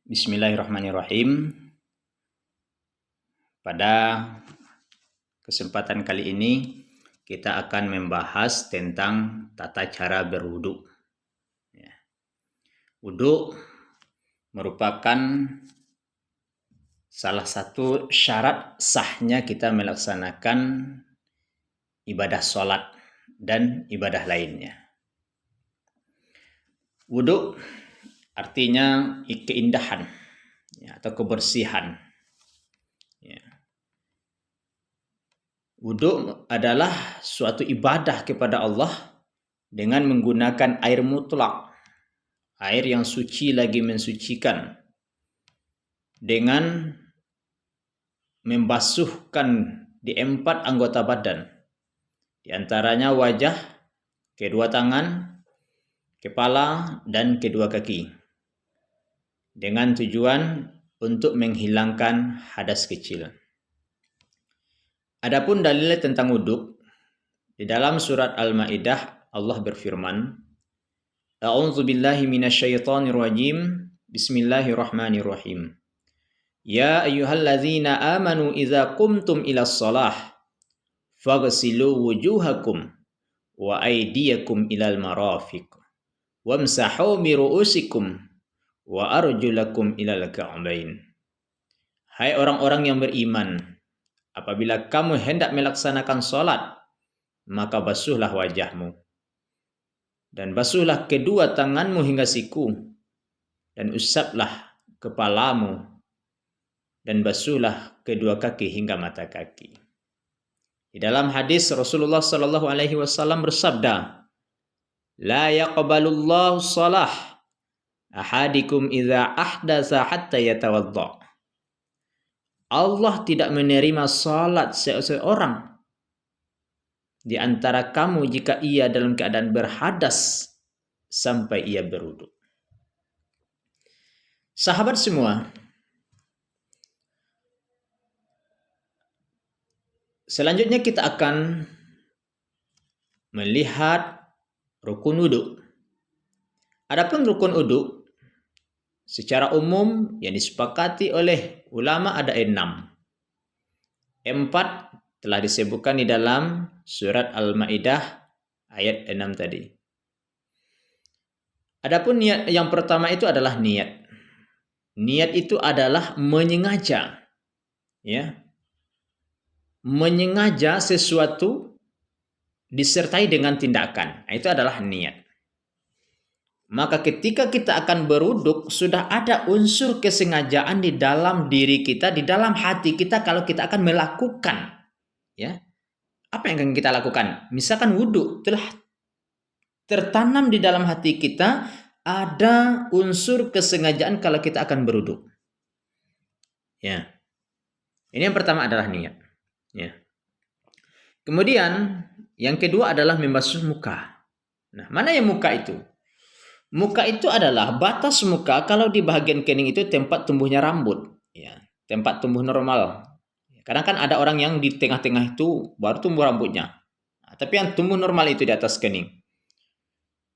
Bismillahirrahmanirrahim. Pada kesempatan kali ini kita akan membahas tentang tata cara berwudu. Wudu merupakan salah satu syarat sahnya kita melaksanakan ibadah sholat dan ibadah lainnya. Wudu artinya keindahan atau kebersihan. Wudu adalah suatu ibadah kepada Allah dengan menggunakan air mutlak, air yang suci lagi mensucikan, dengan membasuhkan di 4 anggota badan, di antaranya wajah, kedua tangan, kepala, dan kedua kaki, dengan tujuan untuk menghilangkan hadas kecil. Adapun dalil tentang wudu, di dalam surat Al-Maidah Allah berfirman, A'udzu billahi minasyaitonir rajim. Bismillahirrahmanirrahim. Ya ayyuhalladzina amanu idza qumtum ilas shalah faghsilu wujuhakum wa aydiyakum ilal marafiq wamsahu bi ru'usikum wa arjulakum ilal ka'bain. Hai orang-orang yang beriman, apabila kamu hendak melaksanakan sholat, maka basuhlah wajahmu, dan basuhlah kedua tanganmu hingga siku, dan usaplah kepalamu, dan basuhlah kedua kaki hingga mata kaki. Di dalam hadis Rasulullah SAW bersabda, La yaqbalullahu shalah ahadikum idza ahdasa hatta yatawadda. Allah tidak menerima salat seseorang di antara kamu jika ia dalam keadaan berhadas sampai ia berwudu. Sahabat semua, selanjutnya kita akan melihat rukun wudu. Adapun rukun wudu secara umum yang disepakati oleh ulama ada 6. 4 telah disebutkan di dalam surat Al-Maidah ayat 6 tadi. Adapun niat yang pertama itu adalah niat. Niat itu adalah menyengaja, menyengaja sesuatu disertai dengan tindakan. Itu adalah niat. Maka ketika kita akan berwudu, sudah ada unsur kesengajaan di dalam diri kita, di dalam hati kita kalau kita akan melakukan. Apa yang akan kita lakukan? Misalkan wudu telah tertanam di dalam hati kita, ada unsur kesengajaan kalau kita akan berwudu. Ini yang pertama adalah niat. Kemudian yang kedua adalah membasuh muka. Nah, mana yang muka itu? Muka itu adalah batas muka kalau di bagian kening itu tempat tumbuhnya rambut, tempat tumbuh normal. Kadang kan ada orang yang di tengah-tengah itu baru tumbuh rambutnya, tapi yang tumbuh normal itu di atas kening.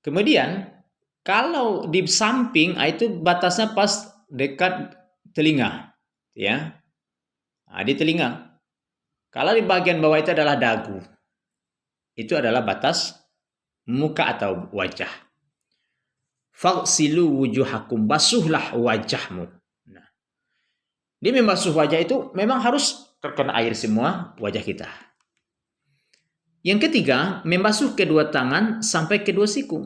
Kemudian kalau di samping itu batasnya pas dekat telinga, di telinga. Kalau di bagian bawah itu adalah dagu, itu adalah batas muka atau wajah. Faghsilu wujuhakum, basuhlah wajahmu. Nah, dia membasuh wajah itu memang harus terkena air semua wajah kita. Yang ketiga, membasuh kedua tangan sampai kedua siku.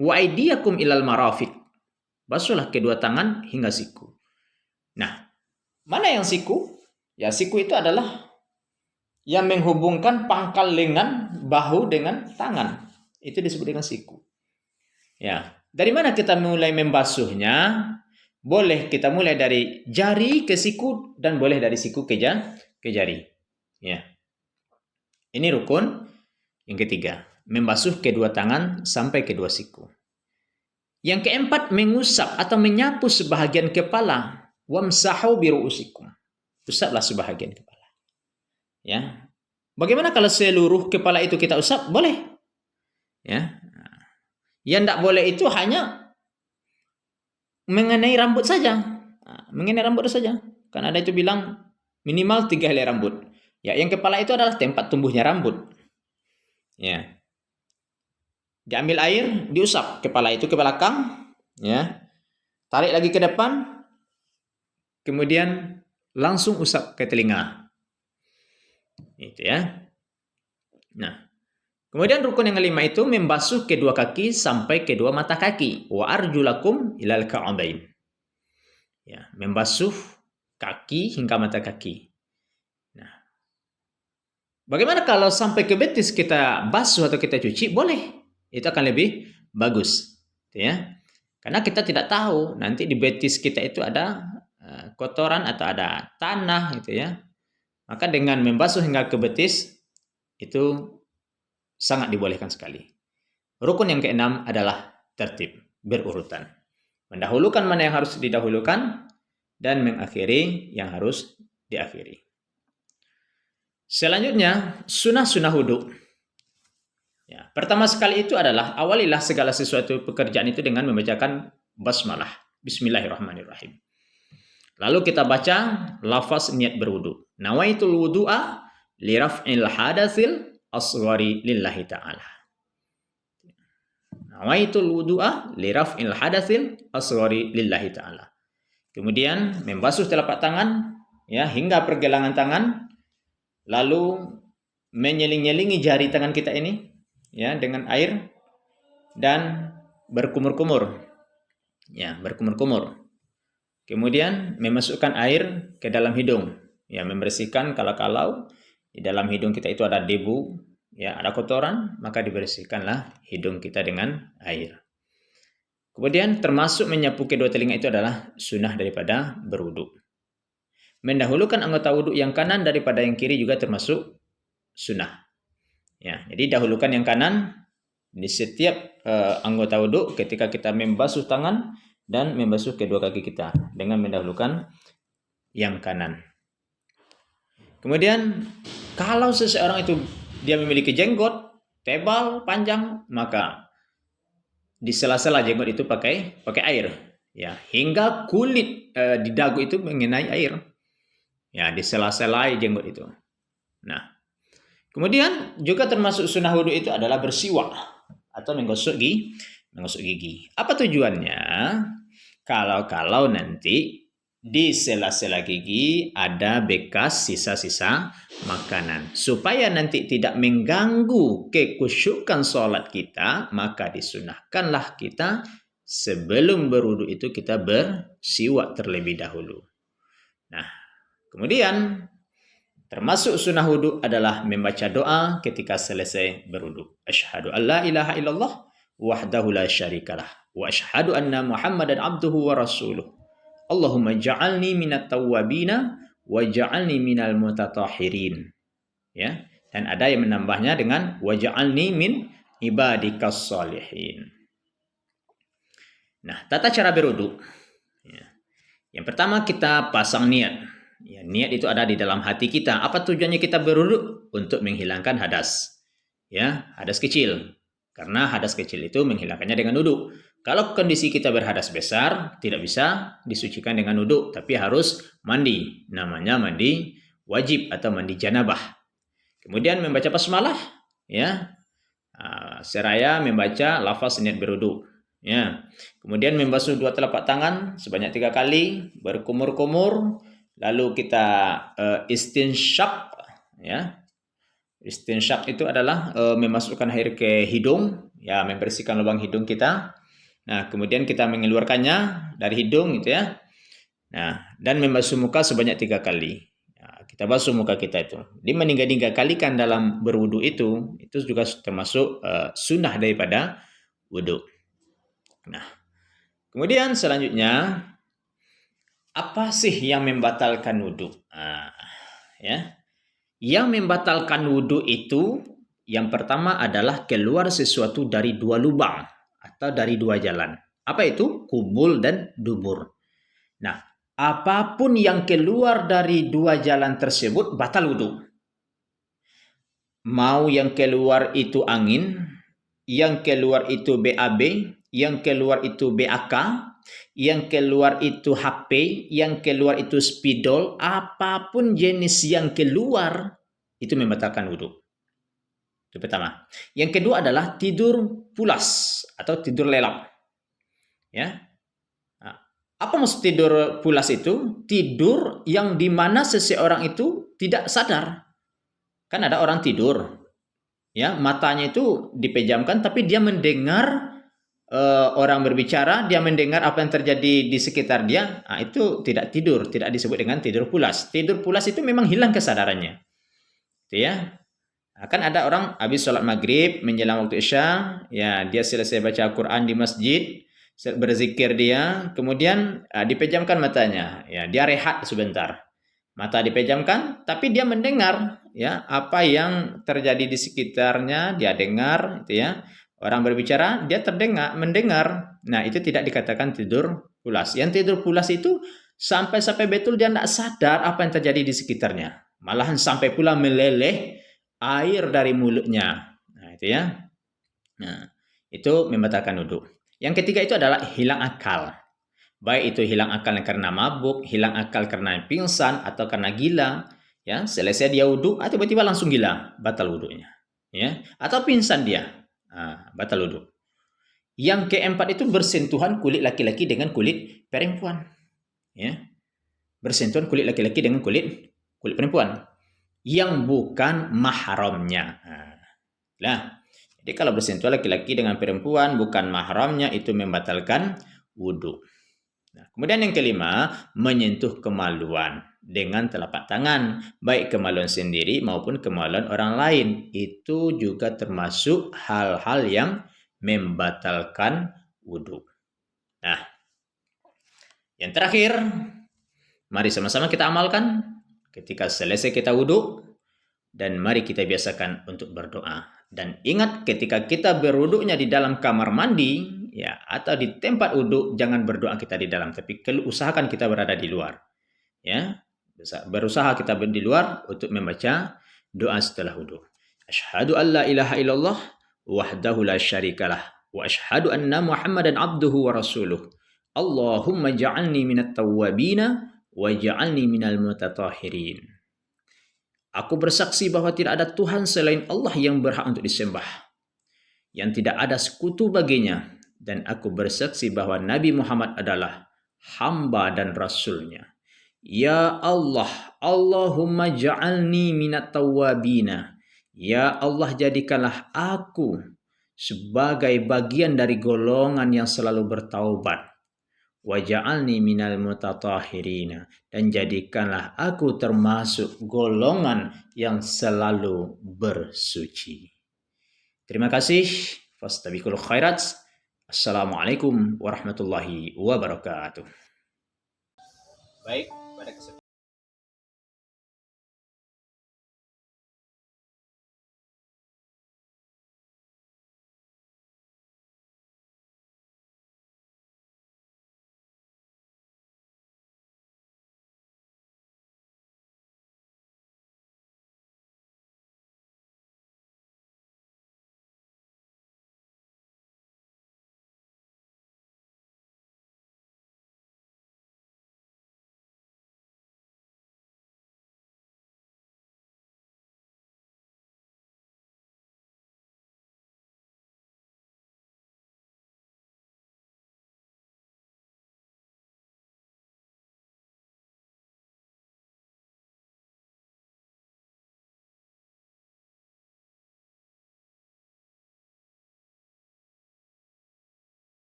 Wa aydiyakum ilal marafiq, basuhlah kedua tangan hingga siku. Nah, mana yang siku? Ya, siku itu adalah yang menghubungkan pangkal lengan bahu dengan tangan. Itu disebut dengan siku. Dari mana kita mulai membasuhnya? Boleh kita mulai dari jari ke siku dan boleh dari siku ke jari. Ini rukun yang ketiga, membasuh kedua tangan sampai kedua siku. Yang keempat, mengusap atau menyapu sebahagian kepala. Wamsahu bi ru'usikum, usaplah sebahagian kepala. Bagaimana kalau seluruh kepala itu kita usap? Boleh. Yang tidak boleh itu hanya mengenai rambut saja. Mengenai rambut saja. Kan ada itu bilang minimal 3 helai rambut. Ya, yang kepala itu adalah tempat tumbuhnya rambut. Ya. Diambil air, diusap kepala itu ke belakang, ya. Tarik lagi ke depan, kemudian langsung usap ke telinga. Itu ya. Nah, kemudian rukun yang kelima itu membasuh kedua kaki sampai kedua mata kaki. Wa arjulakum ilal ka'abain. Ya, membasuh kaki hingga mata kaki. Nah, bagaimana kalau sampai ke betis kita basuh atau kita cuci? Boleh. Itu akan lebih bagus. Ya. Karena kita tidak tahu nanti di betis kita itu ada kotoran atau ada tanah gitu ya. Maka dengan membasuh hingga ke betis itu sangat dibolehkan sekali. Rukun yang keenam adalah tertib, berurutan. Mendahulukan mana yang harus didahulukan dan mengakhiri yang harus diakhiri. Selanjutnya, sunnah-sunnah wudhu. Ya, pertama sekali itu adalah awalilah segala sesuatu pekerjaan itu dengan membacakan basmalah, bismillahirrahmanirrahim. Lalu kita baca lafaz niat berwudu. Nawaitul wudu'a li raf'il hadatsil asghari lillahi ta'ala. Nawaitul wudu'a li raf'il hadatsil asghari lillahi ta'ala. Kemudian membasuh telapak tangan ya hingga pergelangan tangan, lalu menyeling-nyelingi jari tangan kita ini ya dengan air dan berkumur-kumur. Ya, berkumur-kumur. Kemudian memasukkan air ke dalam hidung, ya membersihkan kalau di dalam hidung kita itu ada debu, ya ada kotoran, maka dibersihkanlah hidung kita dengan air. Kemudian termasuk menyapu kedua telinga itu adalah sunnah daripada berwudu. Mendahulukan anggota wudu yang kanan daripada yang kiri juga termasuk sunnah. Ya, jadi dahulukan yang kanan di setiap anggota wudu ketika kita membasuh tangan dan membasuh kedua kaki kita dengan mendahulukan yang kanan. Kemudian kalau seseorang itu dia memiliki jenggot tebal panjang, maka di sela-sela jenggot itu pakai air, ya hingga kulit di dagu itu mengenai air, ya di sela-sela jenggot itu. Nah, kemudian juga termasuk sunnah wudu itu adalah bersiwak atau menggosok gigi. Apa tujuannya? Kalau nanti di sela-sela gigi ada bekas sisa-sisa makanan. Supaya nanti tidak mengganggu kekhusyukan sholat kita, maka disunahkanlah kita sebelum berwudu itu kita bersiwak terlebih dahulu. Nah, kemudian termasuk sunnah wudu adalah membaca doa ketika selesai berwudu. Asyhadu an la ilaha illallah wahdahu la syarikalah wa asyhadu anna Muhammadan abduhu wa rasuluh. Allahumma ja'alni minat tawwabina wa ja'alni minal mutatahhirin. Ya, dan ada yang menambahnya dengan wa ja'alni min ibadikas sholihin. Nah, tata cara berwudu. Ya. Yang pertama kita pasang niat. Ya, niat itu ada di dalam hati kita. Apa tujuannya kita berwudu? Untuk menghilangkan hadas. Ya, hadas kecil. Karena hadas kecil itu menghilangkannya dengan wudu. Kalau kondisi kita berhadas besar, tidak bisa disucikan dengan wudu, tapi harus mandi. Namanya mandi wajib atau mandi janabah. Kemudian membaca basmalah, ya. Seraya membaca lafaz niat berwudu. Ya. Kemudian membasuh dua telapak tangan sebanyak 3 kali, berkumur-kumur, lalu kita istinsyak, ya. Istinsyak itu adalah memasukkan air ke hidung, ya, membersihkan lubang hidung kita. Nah, kemudian kita mengeluarkannya dari hidung gitu ya. Nah, dan membasuh muka sebanyak 3 kali. Nah, kita basuh muka kita itu. Di meninggal-ninggal kalikan dalam berwudu itu juga termasuk sunnah daripada wudu. Nah, kemudian selanjutnya apa sih yang membatalkan wudu? Ya. Yang membatalkan wudu itu yang pertama adalah keluar sesuatu dari 2 lubang atau dari 2 jalan. Apa itu? Kubul dan dubur. Nah, apapun yang keluar dari 2 jalan tersebut batal wudu. Mau yang keluar itu angin, yang keluar itu BAB, yang keluar itu BAK, yang keluar itu HP, yang keluar itu spidol, apapun jenis yang keluar, itu membatalkan wudhu. Itu pertama. Yang kedua adalah tidur pulas atau tidur lelap. Ya. Nah, apa maksud tidur pulas itu? Tidur yang dimana seseorang itu tidak sadar. Kan ada orang tidur, ya matanya itu dipejamkan, tapi dia mendengar orang berbicara, dia mendengar apa yang terjadi di sekitar dia. Nah, itu tidak tidur, tidak disebut dengan tidur pulas. Tidur pulas itu memang hilang kesadarannya, itu ya. Nah, kan ada orang habis sholat maghrib menjelang waktu isya, ya dia selesai baca Quran di masjid, berzikir dia, kemudian dipejamkan matanya, ya dia rehat sebentar, mata dipejamkan, tapi dia mendengar ya apa yang terjadi di sekitarnya, dia dengar, itu ya. Orang berbicara, dia mendengar. Nah, itu tidak dikatakan tidur pulas. Yang tidur pulas itu sampai betul dia tidak sadar apa yang terjadi di sekitarnya. Malahan sampai pula meleleh air dari mulutnya. Nah, itu ya. Nah, itu membatalkan wudhu. Yang ketiga itu adalah hilang akal. Baik itu hilang akal karena mabuk, hilang akal karena pingsan, atau karena gila. Ya, selesai dia wudhu, tiba-tiba langsung gila, batal wudhunya. Ya, atau pingsan dia, batal wudhu. Yang keempat itu bersentuhan kulit laki-laki dengan kulit perempuan. Ya, bersentuhan kulit laki-laki dengan kulit perempuan yang bukan mahramnya. Nah, jadi kalau bersentuhan laki-laki dengan perempuan bukan mahramnya itu membatalkan wudhu. Nah, kemudian yang kelima, menyentuh kemaluan dengan telapak tangan, baik kemaluan sendiri maupun kemaluan orang lain. Itu juga termasuk hal-hal yang membatalkan wudhu. Nah, yang terakhir, mari sama-sama kita amalkan ketika selesai kita wudhu, dan mari kita biasakan untuk berdoa. Dan ingat, ketika kita berwudhunya di dalam kamar mandi, ya, atau di tempat wudhu, jangan berdoa kita di dalam, tapi usahakan kita berada di luar. Ya, berusaha kita di luar untuk membaca doa setelah wudhu. Asyhadu an la ilaha illallah wahdahu la syarikalah wa asyhadu anna Muhammadan abduhu wa rasuluh. Allahumma ja'alni minat tawwabina wa ja'alni minal mutatahhirin. Aku bersaksi bahwa tidak ada Tuhan selain Allah yang berhak untuk disembah, yang tidak ada sekutu baginya, dan aku bersaksi bahwa Nabi Muhammad adalah hamba dan rasulnya. Ya Allah, Allahumma ja'alni minat tawwabina. Ya Allah, jadikanlah aku sebagai bagian dari golongan yang selalu bertaubat. Waja'alni minal mutatahhirina, dan jadikanlah aku termasuk golongan yang selalu bersuci. Terima kasih. Fastabiqul khairat. Assalamualaikum warahmatullahi wabarakatuh. Baik, pada kesempatan